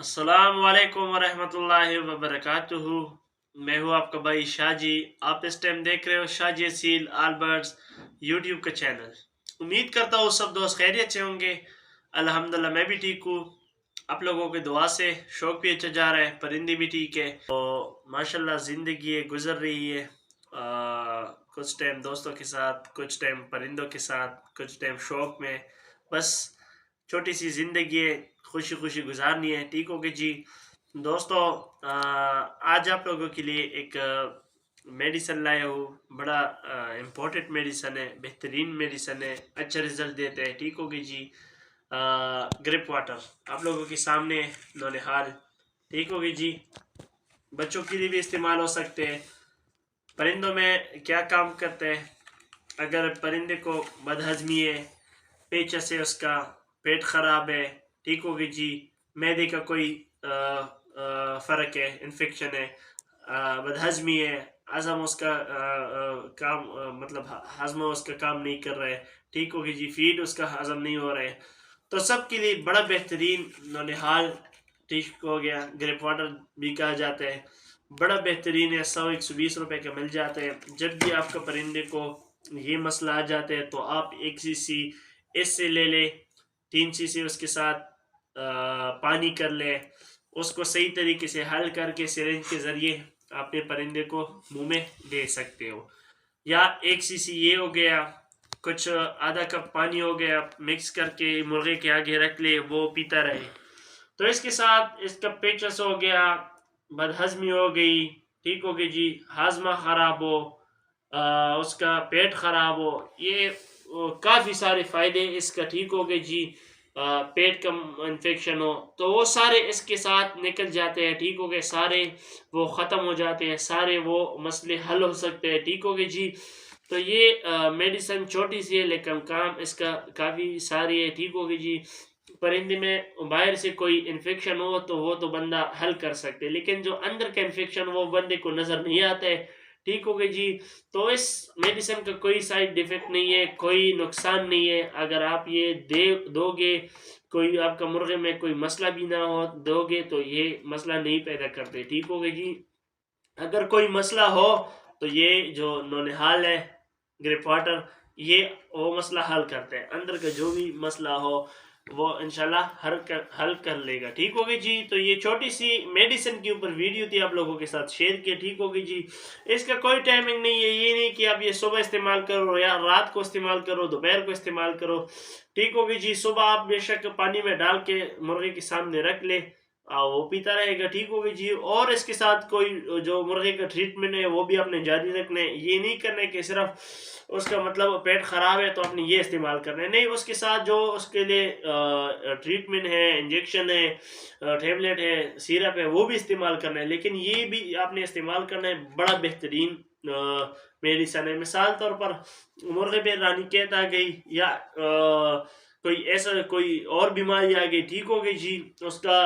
السلام علیکم ورحمۃ اللہ وبرکاتہ۔ میں ہوں آپ کا بھائی شاہ جی۔ آپ اس ٹائم دیکھ رہے ہو شاہ جی سیل آلبرٹس یوٹیوب کا چینل۔ امید کرتا ہوں سب دوست خیریت سے ہوں گے۔ الحمدللہ میں بھی ٹھیک ہوں، آپ لوگوں کی دعا سے شوق بھی اچھا جا رہا ہے، پرندے بھی ٹھیک ہے، تو ماشاءاللہ زندگی گزر رہی ہے۔ کچھ ٹائم دوستوں کے ساتھ، کچھ ٹائم پرندوں کے ساتھ، کچھ ٹائم شوق میں، بس چھوٹی سی زندگی ہے، خوشی خوشی گزارنی ہے۔ ٹھیک ہوگی جی دوستو، آج آپ لوگوں کے لیے ایک میڈیسن لایا ہوں۔ بڑا امپورٹنٹ میڈیسن ہے، بہترین میڈیسن ہے، اچھا رزلٹ دیتے ہیں۔ ٹھیک ہوگی جی، گریپ واٹر آپ لوگوں کے سامنے نونہال۔ ٹھیک ہوگی جی، بچوں کے لیے بھی استعمال ہو سکتے ہیں۔ پرندوں میں کیا کام کرتے ہیں؟ اگر پرندے کو بدہضمی ہے، پیچس ہے، اس کا پیٹ خراب ہے، ٹھیک ہوگی جی، معدے کا کوئی فرق ہے، انفیکشن ہے، بدہضمی ہے، ہضم اس کا کام مطلب ہضم اس کا کام نہیں کر رہا ہے، ٹھیک ہوگی جی، فیڈ اس کا ہضم نہیں ہو رہا ہے، تو سب کے لیے بڑا بہترین نونہال ٹھیک ہو گیا۔ گریپ واٹر بھی کہا جاتا ہے، بڑا بہترین ہے، 100-120 روپے کا مل جاتا ہے۔ جب بھی آپ کا پرندے کو یہ مسئلہ آ جاتا ہے تو آپ 1 cc اس سے لے لیں، 3 cc اس کے ساتھ پانی کر لیں، اس کو صحیح طریقے سے حل کر کے سرنج کے ذریعے اپنے پرندے کو منہ میں دے سکتے ہو۔ یا 1 cc یہ ہو گیا، کچھ آدھا کپ پانی ہو گیا، مکس کر کے مرغے کے آگے رکھ لے، وہ پیتا رہے۔ تو اس کے ساتھ اس کا پیچس ہو گیا، بدہضمی ہو گئی، ٹھیک ہوگی جی، ہاضمہ خراب ہو، اس کا پیٹ خراب ہو، یہ کافی سارے فائدے اس کا، ٹھیک ہوگے جی، پیٹ کا انفیکشن ہو تو وہ سارے اس کے ساتھ نکل جاتے ہیں، ٹھیک ہوگے، سارے وہ ختم ہو جاتے ہیں، سارے وہ مسئلے حل ہو سکتے ہیں، ٹھیک ہوگے جی۔ تو یہ میڈیسن چھوٹی سی ہے لیکن کام اس کا کافی ساری ہے، ٹھیک ہوگی جی۔ پرندے میں باہر سے کوئی انفیکشن ہو تو وہ تو بندہ حل کر سکتے، لیکن جو اندر کا انفیکشن وہ بندے کو نظر نہیں آتا ہے، ٹھیک ہوگے جی۔ تو اس میڈیسن کا کوئی سائیڈ ایفیکٹ نہیں ہے، کوئی نقصان نہیں ہے، اگر آپ یہ دو گے، کوئی آپ کا مرغے میں کوئی مسئلہ بھی نہ ہو، دو گے تو یہ مسئلہ نہیں پیدا کرتے، ٹھیک ہوگے جی۔ اگر کوئی مسئلہ ہو تو یہ جو نونہال ہے، گریپ واٹر، یہ وہ مسئلہ حل کرتے ہیں، اندر کا جو بھی مسئلہ ہو وہ انشاءاللہ حل کر لے گا، ٹھیک ہوگی جی۔ تو یہ چھوٹی سی میڈیسن کے اوپر ویڈیو تھی، آپ لوگوں کے ساتھ شیئر کیا، ٹھیک ہوگی جی۔ اس کا کوئی ٹائمنگ نہیں ہے، یہ نہیں کہ آپ یہ صبح استعمال کرو یا رات کو استعمال کرو، دوپہر کو استعمال کرو، ٹھیک ہوگی جی۔ صبح آپ بے شک پانی میں ڈال کے مرغے کے سامنے رکھ لے، وہ پیتا رہے گا، ٹھیک ہوگی جی۔ اور اس کے ساتھ کوئی جو مرغے کا ٹریٹمنٹ ہے وہ بھی آپ نے جاری رکھنا ہے، یہ نہیں کرنا ہے کہ صرف اس کا مطلب پیٹ خراب ہے تو آپ نے یہ استعمال کرنا ہے، نہیں، اس کے ساتھ جو اس کے لیے ٹریٹمنٹ ہے، انجیکشن ہے، ٹیبلٹ ہے، سیرپ ہے، وہ بھی استعمال کرنا ہے، لیکن یہ بھی آپ نے استعمال کرنا ہے، بڑا بہترین میڈیسن ہے۔ مثال طور پر مرغے پہ رانی کیت آ گئی یا کوئی ایسا کوئی اور بیماری آ گئی، ٹھیک ہوگی جی، اس کا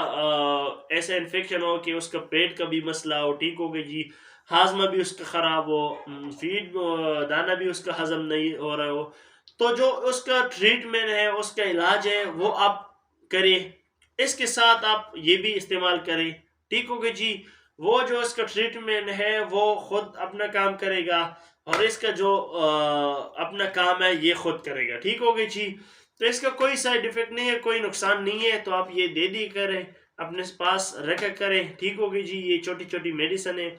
ایسا انفیکشن ہو کہ اس کا پیٹ کا بھی مسئلہ ہو، ٹھیک ہوگی جی، ہاضمہ بھی اس کا خراب ہو، فیڈ دانہ بھی اس کا ہضم نہیں ہو رہا ہو، تو جو اس کا ٹریٹمنٹ ہے، اس کا علاج ہے، وہ آپ کریں، اس کے ساتھ آپ یہ بھی استعمال کریں، ٹھیک ہوگی جی۔ وہ جو اس کا ٹریٹمنٹ ہے وہ خود اپنا کام کرے گا، اور اس کا جو اپنا کام ہے یہ خود کرے گا، ٹھیک ہوگی جی۔ تو اس کا کوئی سائیڈ ایفیکٹ نہیں ہے، کوئی نقصان نہیں ہے، تو آپ یہ دے دی کریں، اپنے پاس رکھا کریں، ٹھیک ہوگی جی۔ یہ چھوٹی چھوٹی میڈیسن ہے،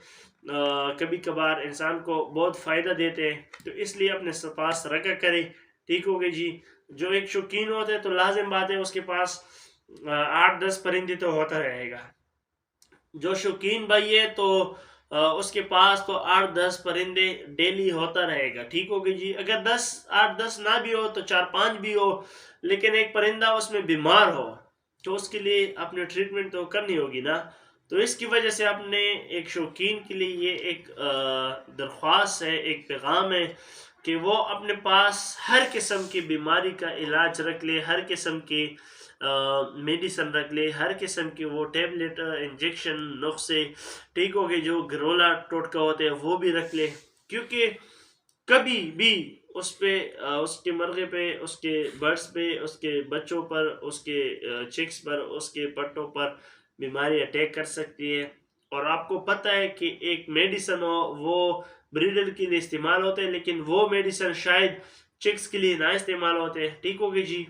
کبھی کبھار انسان کو بہت فائدہ دیتے ہیں، تو اس لیے اپنے پاس رکھا کریں، ٹھیک ہوگی جی۔ جو ایک شوقین ہوتے ہیں تو لازم بات ہے اس کے پاس 8-10 پرندے تو ہوتا رہے گا، جو شوقین بھائی ہے تو اس کے پاس تو 8-10 پرندے ڈیلی ہوتا رہے گا، ٹھیک ہوگی جی۔ اگر 8-10 نہ بھی ہو تو 4-5 بھی ہو، لیکن ایک پرندہ اس میں بیمار ہو تو اس کے لیے اپنے ٹریٹمنٹ تو کرنی ہوگی نا، تو اس کی وجہ سے اپنے ایک شوقین کے لیے یہ ایک درخواست ہے، ایک پیغام ہے کہ وہ اپنے پاس ہر قسم کی بیماری کا علاج رکھ لے، ہر قسم کی میڈیسن رکھ لے، ہر قسم کے وہ ٹیبلٹ، انجیکشن، نسخے، ٹھیک ہو گئے، جو گھرولا ٹوٹکا ہوتے ہیں وہ بھی رکھ لے، کیونکہ کبھی بھی اس پہ اس کے مرغے پہ، اس کے برڈز پہ، اس کے بچوں پر، اس کے چکس پر، اس کے پٹوں پر بیماری اٹیک کر سکتی ہے. اور آپ کو پتہ ہے کہ ایک میڈیسن ہو وہ بریڈر کے لیے استعمال ہوتے ہیں، لیکن وہ میڈیسن شاید چکس کے لیے نہ استعمال ہوتے ہیں. ٹھیک ہوگی جی.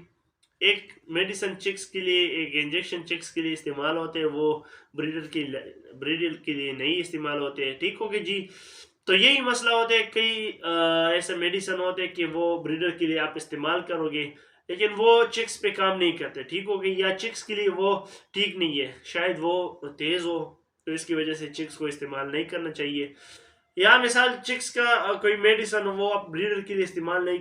ایک میڈیسن چکس کے لیے، ایک انجیکشن چکس کے لیے استعمال ہوتے ہیں، وہ بریڈر کے لیے نہیں استعمال ہوتے ہیں. ٹھیک ہوگی جی. تو یہی مسئلہ ہوتا ہے. کئی ایسے میڈیسن ہوتے ہیں کہ وہ بریڈر کے لیے آپ استعمال کرو گے لیکن وہ چکس پہ کام نہیں کرتے. ٹھیک ہوگی. یا چکس کے لیے وہ ٹھیک نہیں ہے، شاید وہ تیز ہو، تو اس کی وجہ سے چکس کو استعمال نہیں کرنا چاہیے. یا مثال چکس کا کوئی میڈیسن وہ آپ بریڈر کے لیے استعمال نہیں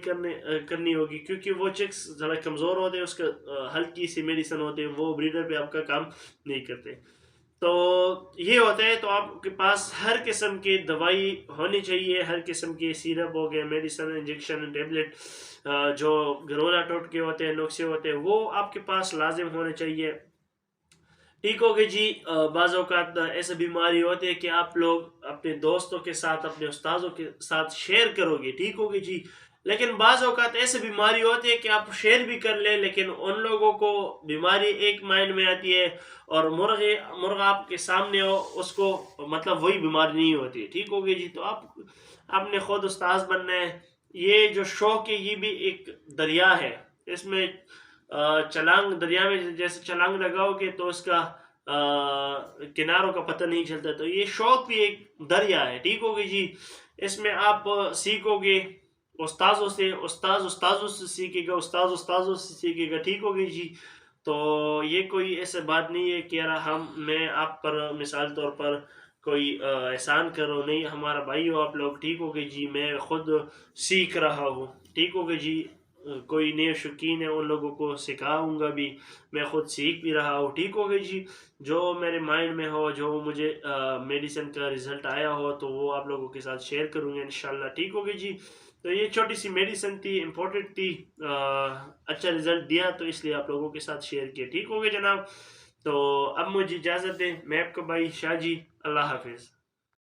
کرنی ہوگی، کیونکہ وہ چکس ذرا کمزور ہوتے ہیں، اس کا ہلکی سی میڈیسن ہوتے ہیں، وہ بریڈر پہ آپ کا کام نہیں کرتے. تو یہ ہوتا ہے. تو آپ کے پاس ہر قسم کی دوائی ہونی چاہیے، ہر قسم کی سیرپ ہو گئے، میڈیسن، انجیکشن، ٹیبلٹ، جو گھریلو ٹوٹکے ہوتے ہیں، نسخے ہوتے ہیں، وہ آپ کے پاس لازم ہونے چاہیے. ٹھیک ہوگی جی. بعض اوقات ایسے بیماری ہوتی ہے کہ آپ لوگ اپنے دوستوں کے ساتھ، اپنے استاذوں کے ساتھ شیئر کرو گے. ٹھیک ہوگی جی. لیکن بعض اوقات ایسے بیماری ہوتی ہے کہ آپ شیئر بھی کر لیں، لیکن ان لوگوں کو بیماری ایک مائنڈ میں آتی ہے اور مرغ آپ کے سامنے ہو، اس کو مطلب وہی بیماری نہیں ہوتی. ٹھیک ہوگی جی. تو آپ نے خود استاذ بننا ہے. یہ جو شوق ہے یہ بھی ایک دریا ہے. اس میں چلانگ، دریا میں جیسے چلانگ لگاؤ گے تو اس کا کناروں کا پتہ نہیں چلتا. تو یہ شوق بھی ایک دریا ہے. ٹھیک ہوگی جی. اس میں آپ سیکھو گے استاذوں سے، استاذوں سے سیکھے گا، استاذوں سے سیکھے گا. ٹھیک ہوگی جی. تو یہ کوئی ایسے بات نہیں ہے کہ یار میں آپ پر مثال طور پر کوئی احسان کرو، نہیں، ہمارا بھائی ہو آپ لوگ. ٹھیک ہوگی جی. میں خود سیکھ رہا ہوں. ٹھیک ہوگی جی. کوئی نئے شوقین ہے ان لوگوں کو سکھاؤں گا بھی، میں خود سیکھ بھی رہا ہوں. ٹھیک ہوگی جی. جو میرے مائنڈ میں ہو، جو مجھے میڈیسن کا رزلٹ آیا ہو، تو وہ آپ لوگوں کے ساتھ شیئر کروں گا انشاءاللہ. ٹھیک ہوگی جی. تو یہ چھوٹی سی میڈیسن تھی، امپورٹنٹ تھی، اچھا رزلٹ دیا، تو اس لیے آپ لوگوں کے ساتھ شیئر کیا. ٹھیک ہوگی جناب. تو اب مجھے اجازت دیں. میں آپ کا بھائی شاہ جی. اللہ حافظ.